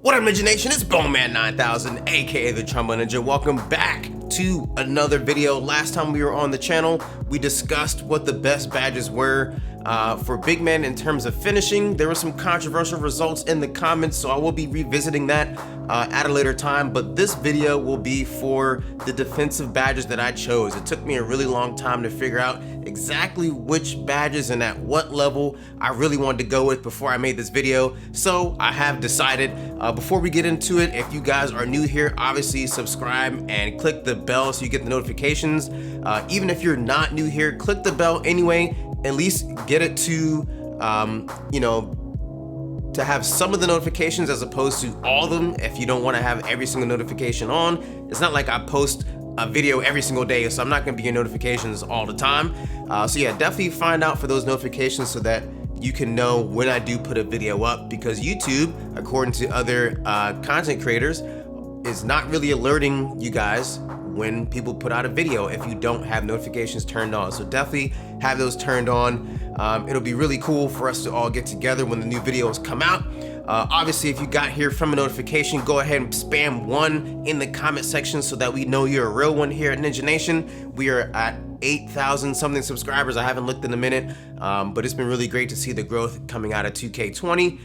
What up, Ninja Nation? It's Bowman 9000, aka the Trombone Ninja. Welcome back to another video. Last time we were on the channel, we discussed what the best badges were for big men in terms of finishing. There were some controversial results in the comments, so I will be revisiting that at a later time. But this video will be for the defensive badges that I chose. It took me a really long time to figure out exactly which badges and at what level I really wanted to go with before I made this video. So I have decided. Before we get into it, if you guys are new here, obviously subscribe and click the bell so you get the notifications. Even if you're not new here, click the bell anyway. At least get it to, to have some of the notifications as opposed to all of them. If you don't want to have every single notification on, it's not like I post a video every single day, so I'm not going to be getting notifications all the time. So yeah, definitely find out for those notifications so that you can know when I do put a video up, because YouTube, according to other content creators, is not really alerting you guys when people put out a video if you don't have notifications turned on. So definitely have those turned on. It'll be really cool for us to all get together when the new videos come out. Obviously, if you got here from a notification, go ahead and spam 1 in the comment section so that we know you're a real one here at Ninja Nation. We are at 8,000 something subscribers. I haven't looked in a minute, but it's been really great to see the growth coming out of 2K20.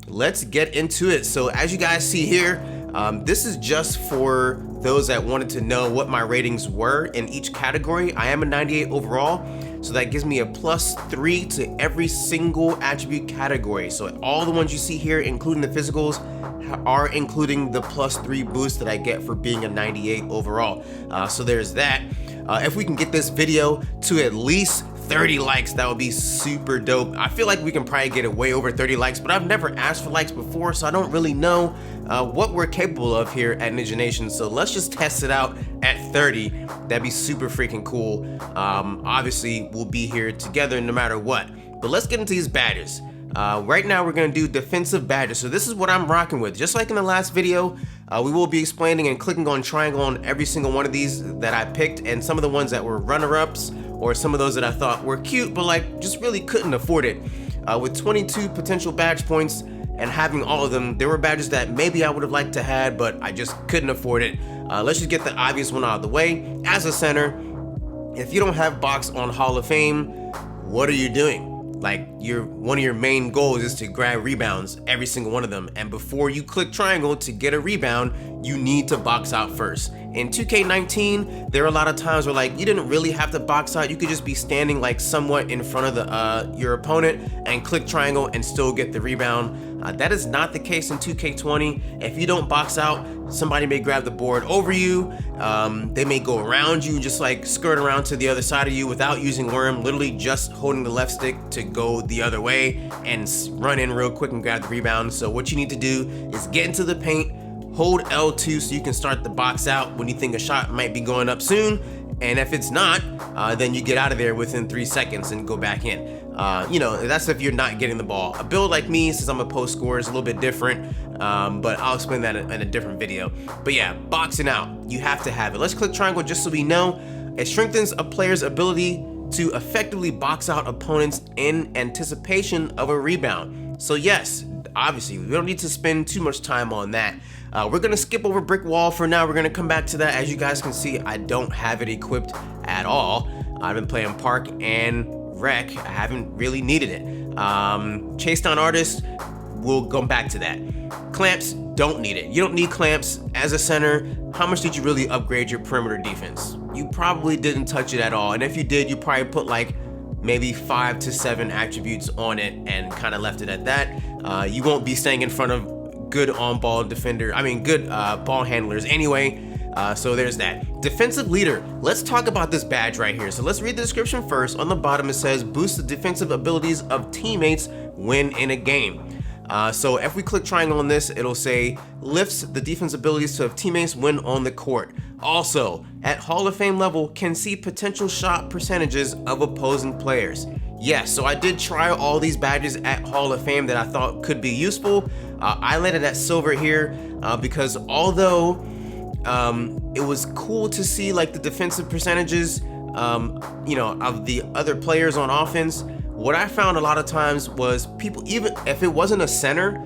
Let's get into it. So as you guys see here, this is just for those that wanted to know what my ratings were in each category. I am a 98 overall, so that gives me a +3 to every single attribute category. So all the ones you see here, including the physicals, are including the +3 boost that I get for being a 98 overall. So there's that. If we can get this video to at least 30 likes, that would be super dope. I feel like we can probably get it way over 30 likes, but I've never asked for likes before, so I don't really know what we're capable of here at Ninja Nation. So let's just test it out at 30. That'd be super freaking cool. Obviously, we'll be here together no matter what. But let's get into these badges. Right now, we're gonna do defensive badges. So this is what I'm rocking with. Just like in the last video, we will be explaining and clicking on triangle on every single one of these that I picked, and some of the ones that were runner-ups, or some of those that I thought were cute, but like just really couldn't afford it. With 22 potential badge points and having all of them, there were badges that maybe I would have liked to have, but I just couldn't afford it. Let's just get the obvious one out of the way. As a center, if you don't have box on Hall of Fame, what are you doing? Like, one of your main goals is to grab rebounds, every single one of them. And before you click triangle to get a rebound, you need to box out first. In 2K19, there are a lot of times where like you didn't really have to box out. You could just be standing like somewhat in front of the your opponent and click triangle and still get the rebound. That is not the case in 2K20. If you don't box out, somebody may grab the board over you. They may go around you, just like skirt around to the other side of you without using worm, literally just holding the left stick to go the other way and run in real quick and grab the rebound. So what you need to do is get into the paint, hold L2 so you can start the box out when you think a shot might be going up soon. And if it's not, then you get out of there within 3 seconds and go back in. That's if you're not getting the ball. A build like me, since I'm a post scorer, is a little bit different, but I'll explain that in a different video. But yeah, boxing out, you have to have it. Let's click triangle just so we know. It strengthens a player's ability to effectively box out opponents in anticipation of a rebound. So yes, obviously, we don't need to spend too much time on that. We're gonna skip over brick wall for now. We're gonna come back to that. As you guys can see, I don't have it equipped at all. I've been playing park and rec. I haven't really needed it. Chase down artist, we'll go back to that. Clamps, don't need it. You don't need clamps as a center. How much did you really upgrade your perimeter defense? You probably didn't touch it at all. And if you did, you probably put like maybe 5 to 7 attributes on it and kind of left it at that. You won't be staying in front of good on-ball good ball handlers anyway. So there's that. Defensive leader. Let's talk about this badge right here. So let's read the description first. On the bottom it says boost the defensive abilities of teammates when in a game. So if we click triangle on this, it'll say lifts the defense abilities of teammates when on the court. Also, at Hall of Fame level, can see potential shot percentages of opposing players. Yes, so I did try all these badges at Hall of Fame that I thought could be useful. I landed at silver here because although it was cool to see like the defensive percentages of the other players on offense, what I found a lot of times was people, even if it wasn't a center,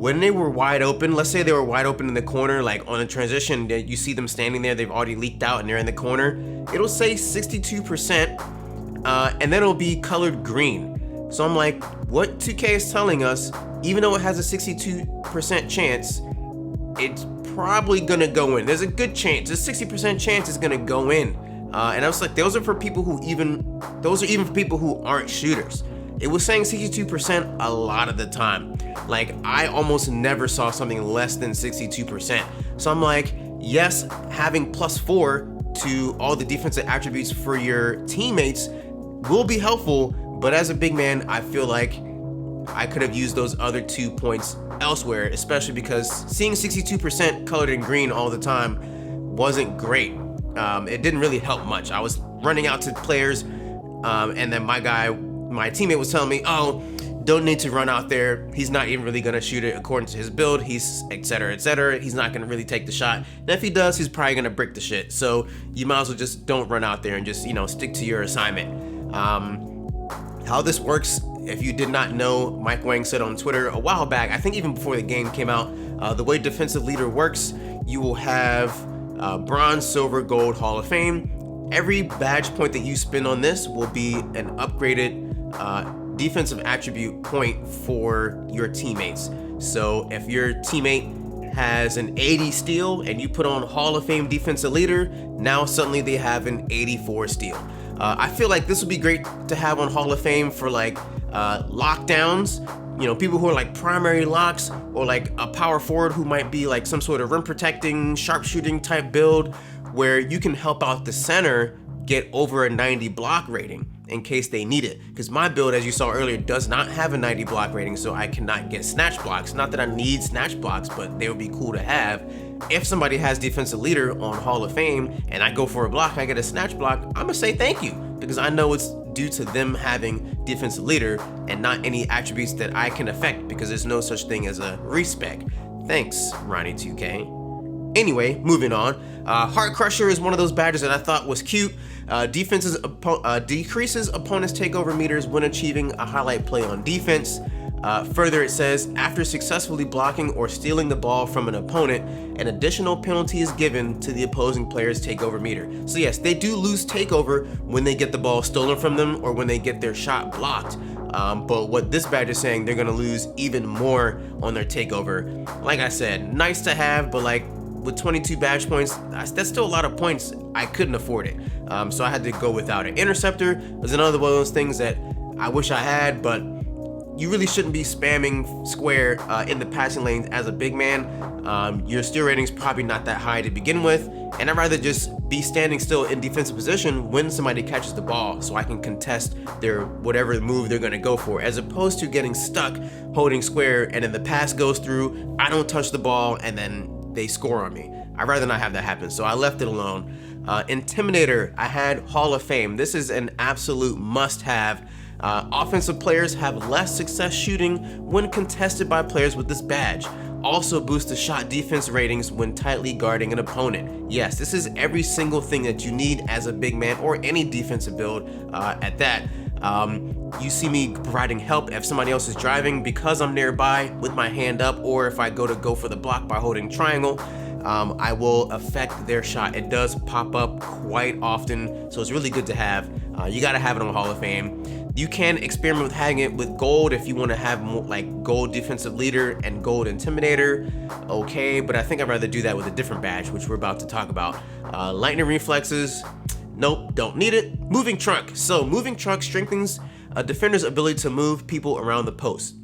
when they were wide open, let's say they were wide open in the corner, like on a transition, you see them standing there, they've already leaked out and they're in the corner, it'll say 62%, and then it'll be colored green. So I'm like, what 2K is telling us, even though it has a 62% chance, it's probably gonna go in. There's a good chance, a 60% chance it's gonna go in. And I was like, those are for people who those are even for people who aren't shooters. It was saying 62% a lot of the time. Like, I almost never saw something less than 62%. So I'm like, yes, having +4 to all the defensive attributes for your teammates will be helpful, but as a big man, I feel like I could have used those other 2 points elsewhere, especially because seeing 62% colored in green all the time wasn't great. It didn't really help much. I was running out to players, and then my teammate was telling me, oh, don't need to run out there. He's not even really gonna shoot it according to his build. He's et cetera. He's not gonna really take the shot. And if he does, he's probably gonna brick the shit. So you might as well just don't run out there and just, stick to your assignment. How this works, if you did not know, Mike Wang said on Twitter a while back, I think even before the game came out, the way defensive leader works, you will have bronze, silver, gold, Hall of Fame. Every badge point that you spend on this will be an upgraded defensive attribute point for your teammates. So if your teammate has an 80 steal and you put on Hall of Fame defensive leader, now suddenly they have an 84 steal. I feel like this would be great to have on Hall of Fame for like lockdowns, people who are like primary locks, or like a power forward who might be like some sort of rim protecting, sharpshooting type build, where you can help out the center get over a 90 block rating in case they need it. Because my build, as you saw earlier, does not have a 90 block rating, so I cannot get snatch blocks. Not that I need snatch blocks, but they would be cool to have. If somebody has defensive leader on Hall of Fame and I go for a block, I get a snatch block, I'm gonna say thank you, because I know it's due to them having defensive leader and not any attributes that I can affect, because there's no such thing as a respec. Thanks, Ronnie 2K. Anyway, moving on. Heart Crusher is one of those badges that I thought was cute. Decreases opponents' takeover meters when achieving a highlight play on defense. Further, it says, after successfully blocking or stealing the ball from an opponent, an additional penalty is given to the opposing player's takeover meter. So yes, they do lose takeover when they get the ball stolen from them or when they get their shot blocked. But what this badge is saying, they're gonna lose even more on their takeover. Like I said, nice to have, but like with 22 badge points, that's still a lot of points. I couldn't afford it. So I had to go without it. Interceptor was another one of those things that I wish I had, but you really shouldn't be spamming square in the passing lanes as a big man. Your steal rating's probably not that high to begin with, and I'd rather just be standing still in defensive position when somebody catches the ball so I can contest their whatever move they're gonna go for, as opposed to getting stuck holding square and then the pass goes through, I don't touch the ball, and then they score on me. I'd rather not have that happen, so I left it alone. Intimidator, I had Hall of Fame. This is an absolute must-have. Offensive players have less success shooting when contested by players with this badge. Also boosts the shot defense ratings when tightly guarding an opponent. Yes, this is every single thing that you need as a big man or any defensive build at that. You see me providing help if somebody else is driving because I'm nearby with my hand up, or if I go for the block by holding triangle, I will affect their shot. It does pop up quite often, so it's really good to have. You gotta have it on Hall of Fame. You can experiment with having it with gold if you want to have more like gold defensive leader and gold intimidator. Okay, but I think I'd rather do that with a different badge, which we're about to talk about. Lightning reflexes, nope, don't need it. Moving truck. So moving truck strengthens a defender's ability to move people around the post.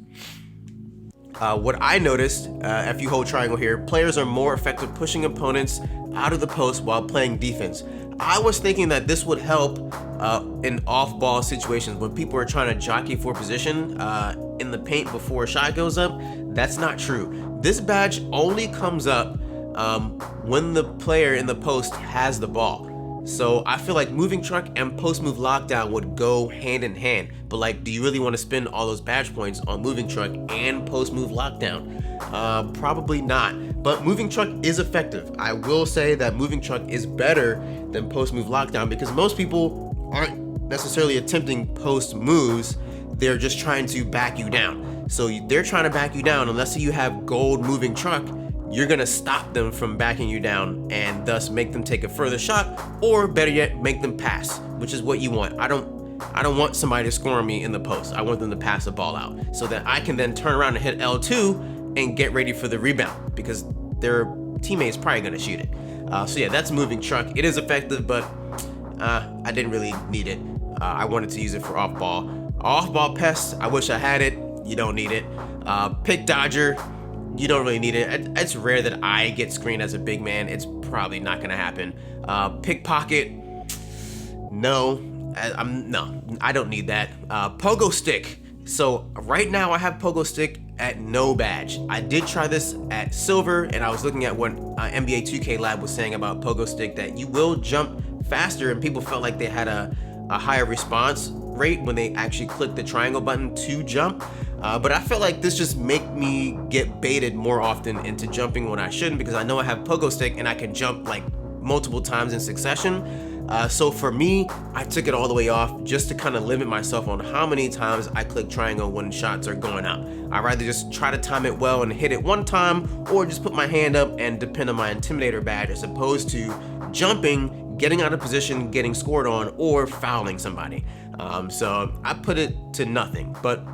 What I noticed, if you hold triangle here, players are more effective pushing opponents out of the post while playing defense. I was thinking that this would help in off-ball situations when people are trying to jockey for position in the paint before a shot goes up. That's not true. This badge only comes up when the player in the post has the ball. So I feel like moving truck and post move lockdown would go hand in hand. But like, do you really want to spend all those badge points on moving truck and post move lockdown? Probably not. But moving truck is effective. I will say that moving truck is better than post move lockdown because most people aren't necessarily attempting post moves. They're just trying to back you down. So they're trying to back you down. Unless you have gold moving truck, you're gonna stop them from backing you down and thus make them take a further shot, or better yet, make them pass, which is what you want. I don't want somebody to score on me in the post. I want them to pass the ball out so that I can then turn around and hit L2 and get ready for the rebound, because their teammate's probably gonna shoot it. So yeah, that's moving truck. It is effective, but I didn't really need it. I wanted to use it for off ball. Off ball pest, I wish I had it. You don't need it. Pick dodger, you don't really need it. It's rare that I get screened as a big man. It's probably not gonna happen. Pickpocket, no. I don't need that. Pogo stick. So right now I have Pogo stick at no badge. I did try this at silver, and I was looking at what NBA 2K Lab was saying about Pogo stick, that you will jump faster, and people felt like they had a higher response rate when they actually clicked the triangle button to jump. But I felt like this just make me get baited more often into jumping when I shouldn't, because I know I have Pogo stick and I can jump like multiple times in succession. So for me, I took it all the way off just to kind of limit myself on how many times I click triangle when shots are going out. I'd rather just try to time it well and hit it one time, or just put my hand up and depend on my Intimidator badge, as opposed to jumping, getting out of position, getting scored on, or fouling somebody. So I put it to nothing, but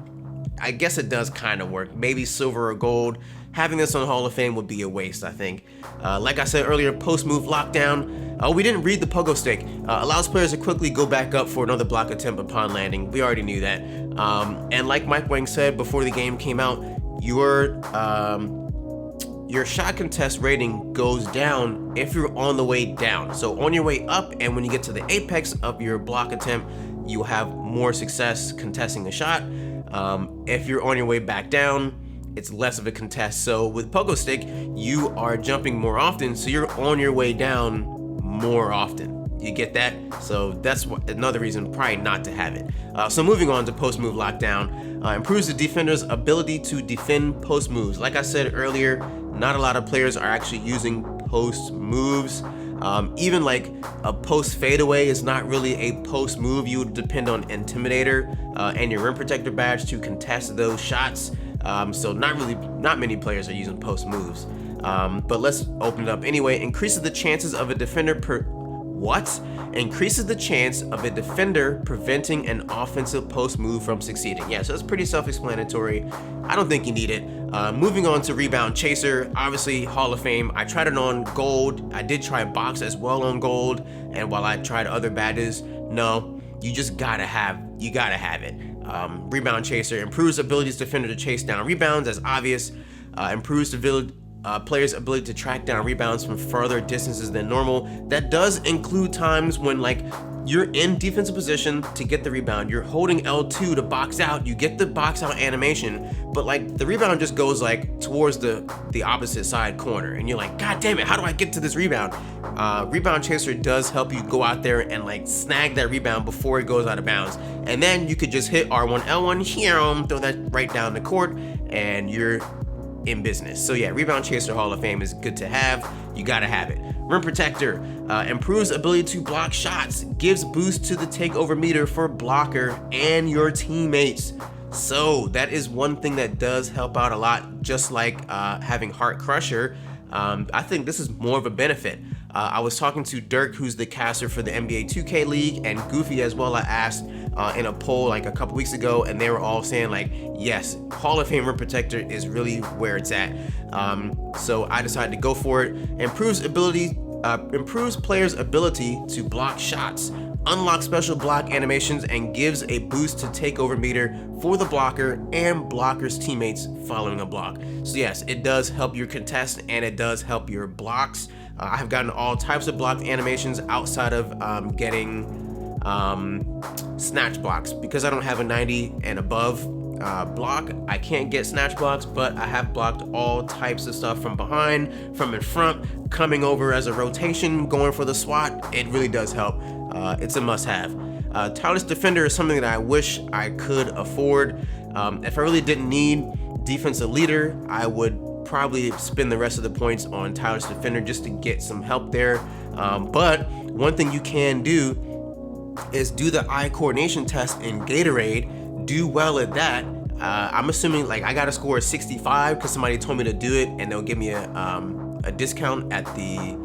I guess it does kind of work. Maybe silver or gold. Having this on Hall of Fame would be a waste, I think. Like I said earlier, post-move lockdown. We didn't read the Pogo stick. Allows players to quickly go back up for another block attempt upon landing. We already knew that. And like Mike Wang said before the game came out, your shot contest rating goes down if you're on the way down. So on your way up, and when you get to the apex of your block attempt, you have more success contesting the shot. If you're on your way back down, it's less of a contest. So with Pogo stick, you are jumping more often, so you're on your way down more often. You get that? So that's another reason probably not to have it. So moving on to post move lockdown, improves the defender's ability to defend post moves. Like I said earlier, not a lot of players are actually using post moves. Even like a post fadeaway is not really a post move. You would depend on Intimidator and your rim protector badge to contest those shots. So not many players are using post moves. But let's open it up anyway. Increases the chances of a defender increases the chance of a defender preventing an offensive post move from succeeding. Yeah, so it's pretty self-explanatory. I don't think you need it. Moving on to Rebound Chaser, obviously Hall of Fame. I tried it on gold. I did try box as well on gold, and while I tried other badges, no, you just gotta have it. Rebound Chaser improves abilities defender to chase down rebounds, as obvious. Improves the player's ability to track down rebounds from further distances than normal. That does include times when like you're in defensive position to get the rebound, you're holding L2 to box out, you get the box out animation, but like the rebound just goes like towards the opposite side corner, and you're like, God damn it, how do I get to this rebound? Rebound Chaser does help you go out there and like snag that rebound before it goes out of bounds, and then you could just hit R1 L1 here, throw that right down the court, and you're in business. So yeah, Rebound Chaser Hall of Fame is good to have. You gotta have it. Rim Protector improves ability to block shots, gives boost to the takeover meter for blocker and your teammates. So that is one thing that does help out a lot, just like having Heart Crusher. I think this is more of a benefit. I was talking to Dirk, who's the caster for the NBA 2K League, and Goofy as well. I asked in a poll like a couple weeks ago, and they were all saying like, yes, Hall of Fame Rim Protector is really where it's at. So I decided to go for it. Improves players' ability to block shots, unlocks special block animations, and gives a boost to takeover meter for the blocker and blocker's teammates following a block. So yes, it does help your contest, and it does help your blocks. I have gotten all types of block animations outside of getting snatch blocks. Because I don't have a 90 and above block, I can't get snatch blocks, but I have blocked all types of stuff from behind, from in front, coming over as a rotation, going for the swat. It really does help. It's a must-have. Tireless Defender is something that I wish I could afford. If I really didn't need defensive leader, I would probably spend the rest of the points on Tireless Defender just to get some help there. But one thing you can do is do the eye coordination test in Gatorade. Do well at that. I'm assuming like I got a score of 65 because somebody told me to do it, and they'll give me a discount at the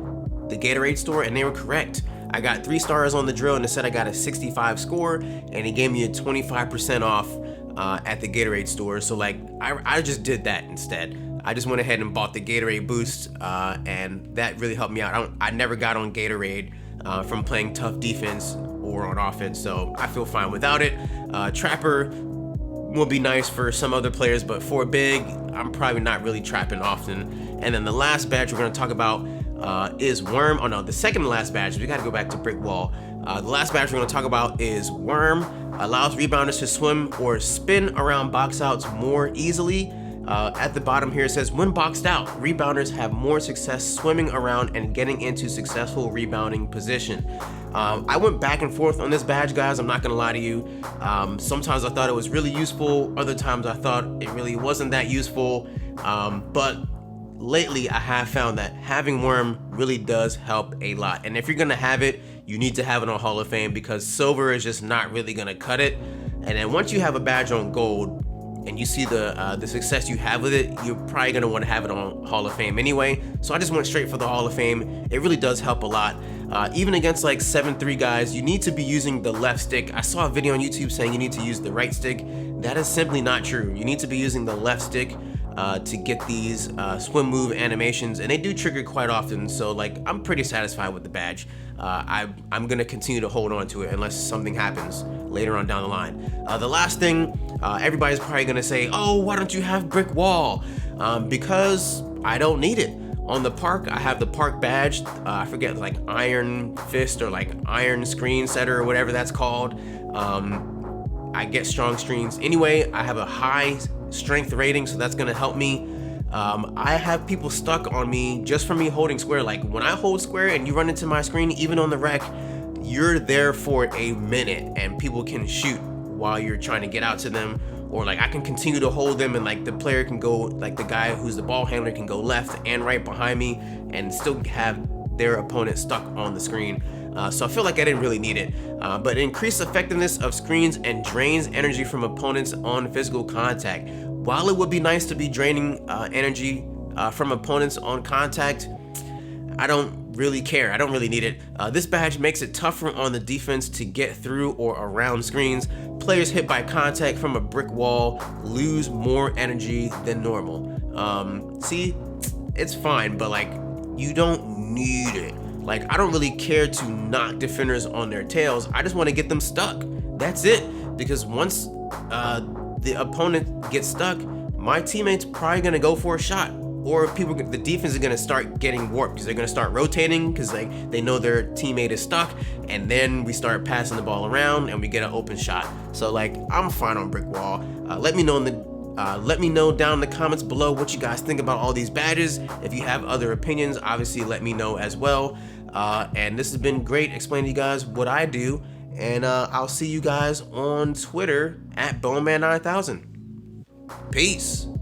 Gatorade store, and they were correct. I got 3 stars on the drill, and it said I got a 65 score, and he gave me a 25% off at the Gatorade store. So like I just did that instead. I just went ahead and bought the Gatorade Boost, and that really helped me out. I never got on Gatorade from playing tough defense or on offense, so I feel fine without it. Trapper will be nice for some other players, but for big, I'm probably not really trapping often. And then the last badge we're going to talk about is Worm. Oh no, the second to last badge, we got to go back to Brick Wall. The last badge we're going to talk about is Worm. Allows rebounders to swim or spin around box outs more easily. At the bottom here it says, when boxed out, rebounders have more success swimming around and getting into successful rebounding position. I went back and forth on this badge, guys. I'm not gonna lie to you. Sometimes I thought it was really useful. Other times I thought it really wasn't that useful. But lately I have found that having Worm really does help a lot. And if you're gonna have it, you need to have it on Hall of Fame, because silver is just not really gonna cut it. And then once you have a badge on gold, and you see the success you have with it, you're probably gonna want to have it on Hall of Fame anyway. So I just went straight for the Hall of Fame. It really does help a lot. Even against like 7-3 guys, you need to be using the left stick. I saw a video on YouTube saying you need to use the right stick. That is simply not true. You need to be using the left stick to get these swim move animations, and they do trigger quite often. So like, I'm pretty satisfied with the badge. I'm gonna continue to hold on to it unless something happens later on down the line. The last thing, everybody's probably gonna say, oh, why don't you have Brick Wall? Because I don't need it. On the park, I have the park badge. I forget, like Iron Fist or like Iron Screen Setter or whatever that's called. I get strong screens. Anyway, I have a high strength rating, so that's gonna help me. I have people stuck on me just from me holding square. Like when I hold square and you run into my screen, even on the rec, you're there for a minute and people can shoot while you're trying to get out to them. Or like I can continue to hold them and like the player can go, like the guy who's the ball handler can go left and right behind me and still have their opponent stuck on the screen. So I feel like I didn't really need it. But increased effectiveness of screens and drains energy from opponents on physical contact. While it would be nice to be draining energy from opponents on contact, I don't really care. I don't really need it. This badge makes it tougher on the defense to get through or around screens. Players hit by contact from a brick wall lose more energy than normal. See, it's fine, but like, you don't need it. Like, I don't really care to knock defenders on their tails. I just want to get them stuck. That's it. Because once the opponent gets stuck, my teammate's probably gonna go for a shot, or the defense is gonna start getting warped because they're gonna start rotating because they know their teammate is stuck, and then we start passing the ball around and we get an open shot. So like, I'm fine on brick wall. Let me know down in the comments below what you guys think about all these badges. If you have other opinions, obviously let me know as well. And this has been great explaining to you guys what I do, and I'll see you guys on Twitter at Bowman9000. Peace.